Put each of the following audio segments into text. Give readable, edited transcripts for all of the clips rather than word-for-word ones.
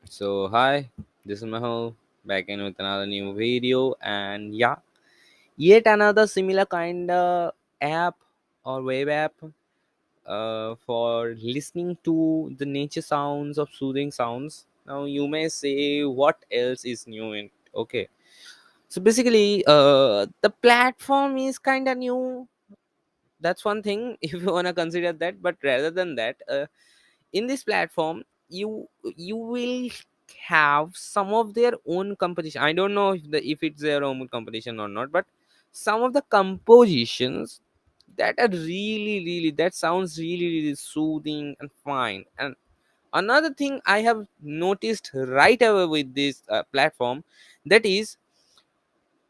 So hi, this is Mehul back in with another new video, and yeah, yet another similar kind of app or web app for listening to the nature sounds of soothing sounds. Now you may say, what else is new in okay? So basically, the platform is kind of new. That's one thing if you wanna consider that. But rather than that, in this platform you will have some of their own composition. I don't know if it's their own composition or not, but some of the compositions that are really that sounds really soothing and fine. And another thing I have noticed right away with this platform, that is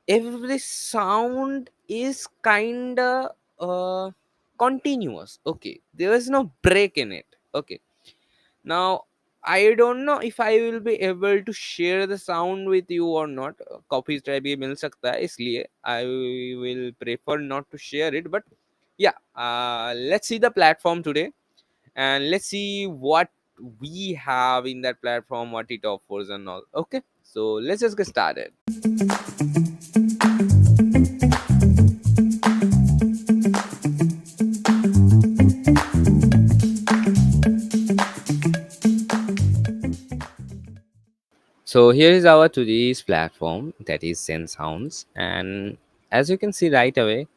every sound is kind of continuous. Okay, there is no break in it. Okay, now, I don't know if I will be able to share the sound with you or not. Copies try भी मिल सकता है, इसलिए I will prefer not to share it. But yeah, let's see the platform today, and let's see what we have in that platform, what it offers and all. Okay, so let's just get started. So here is our today's platform, that is Zen Sounds, and as you can see right away,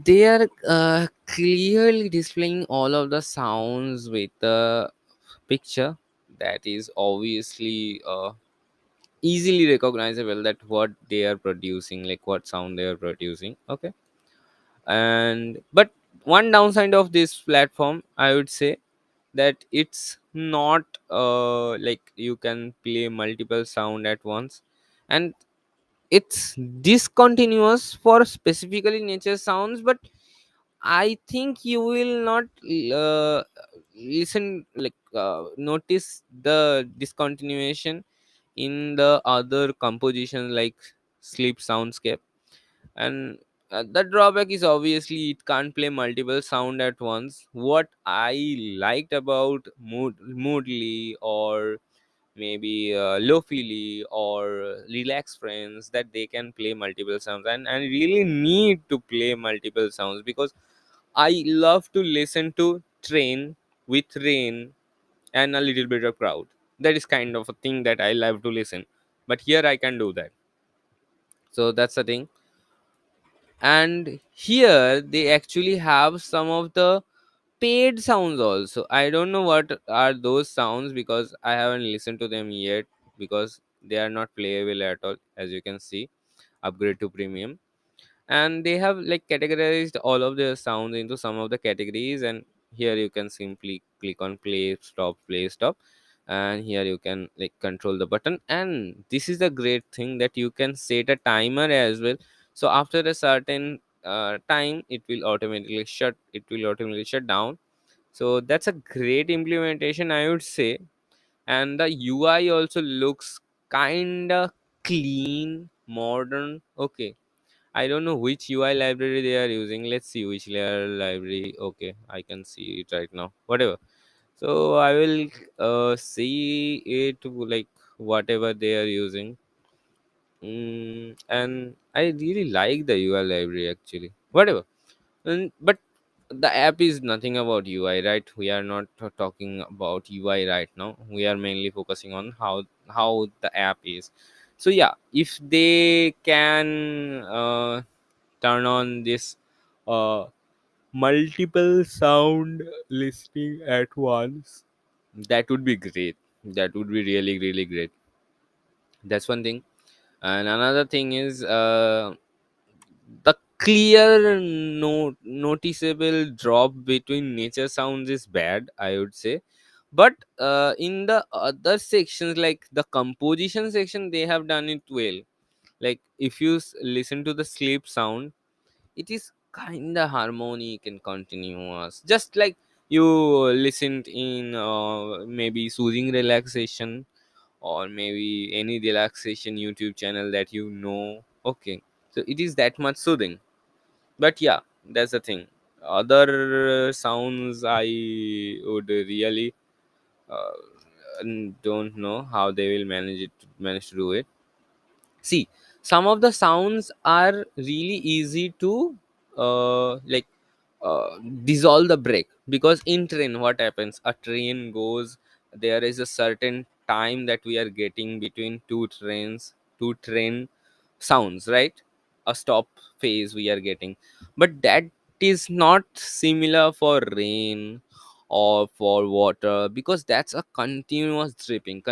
they are clearly displaying all of the sounds with the picture that is obviously easily recognizable, that what they are producing, like what sound they are producing. Okay, and but one downside of this platform, I would say, that it's not like you can play multiple sound at once, and it's discontinuous for specifically nature sounds. But I think you will not listen, like notice the discontinuation in the other composition like sleep soundscape. And the drawback is obviously it can't play multiple sound at once. What I liked about moodly or maybe lo-fi or relax friends, that they can play multiple sounds, and really need to play multiple sounds, because I love to listen to train with rain and a little bit of crowd. That is kind of a thing that I love to listen. But here I can do that. So that's the thing. And here they actually have some of the paid sounds also. I don't know what are those sounds because I haven't listened to them yet, because they are not playable at all, as you can see. Upgrade to premium, and they have like categorized all of their sounds into some of the categories. And here you can simply click on play stop, and here you can like control the button. And this is the great thing, that you can set a timer as well. So after a certain time, it will automatically shut down. So that's a great implementation, I would say. And the UI also looks kind of clean, modern. Okay, I don't know which UI library they are using. Let's see which library. Okay, I can see it right now. Whatever. So I will see it like whatever they are using. And I really like the UI library actually. Whatever. But the app is nothing about UI, right? We are not talking about UI right now. We are mainly focusing on how the app is. So yeah, if they can turn on this uh, multiple sound listening at once, that would be great. That would be really great. That's one thing. And another thing is the clear noticeable drop between nature sounds is bad, I would say. But in the other sections, like the composition section, they have done it well. Like if you listen to the sleep sound, it is kind of harmonic and continuous, just like you listened in maybe soothing relaxation, or maybe any relaxation YouTube channel that you know. Okay, so it is that much soothing. But yeah, that's the thing. Other sounds I would really uh, don't know how they will manage to do it. See, some of the sounds are really easy to like dissolve the brake, because in train what happens, a train goes, there is a certain time that we are getting between two train sounds, right? A stop phase we are getting, but that is not similar for rain or for water, because that's a continuous dripping,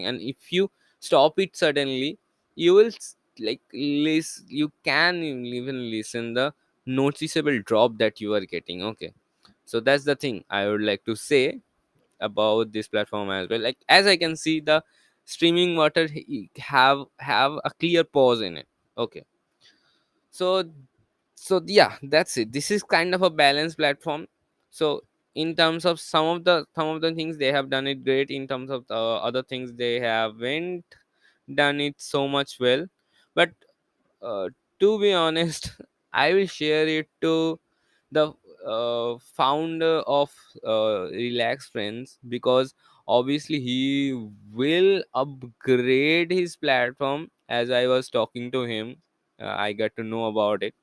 and if you stop it suddenly, you will you can even listen the noticeable drop that you are getting. Okay, so that's the thing I would like to say about this platform as well. Like, as I can see, the streaming water have a clear pause in it. Okay, so yeah, that's it. This is kind of a balanced platform. So in terms of some of the things, they have done it great. In terms of the other things, they haven't done it so much well. But uh, to be honest, I will share it to the founder of Relax Friends, because obviously he will upgrade his platform. As I was talking to him, I got to know about it,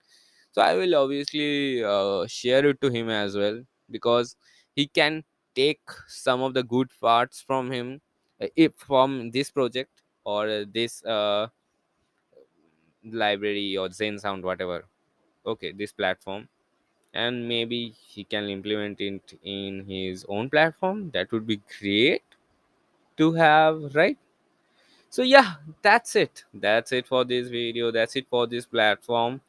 so I will obviously share it to him as well, because he can take some of the good parts from him, if from this project or this library or Zen Sound, whatever. Okay, this platform, and maybe he can implement it in his own platform. That would be great to have, right? So yeah, that's it for this video, that's it for this platform.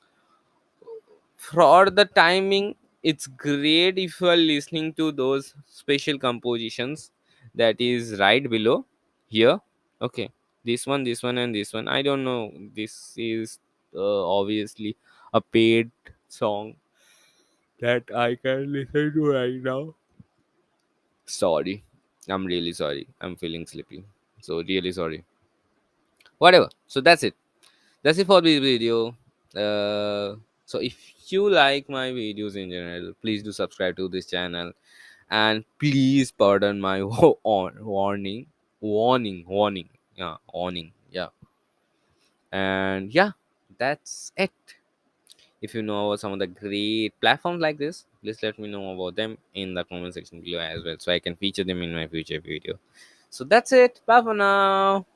For the timing, it's great if you are listening to those special compositions that is right below here. Okay, this one and this one, I don't know, this is obviously a paid song that I can listen to right now. Sorry, I'm really sorry, I'm feeling sleepy, so really sorry. Whatever, so that's it for this video. So if you like my videos in general, please do subscribe to this channel, and please pardon my warning, yeah, warning, yeah. And yeah, that's it. If you know about some of the great platforms like this, please let me know about them in the comment section below as well, so I can feature them in my future video. So that's it, bye for now.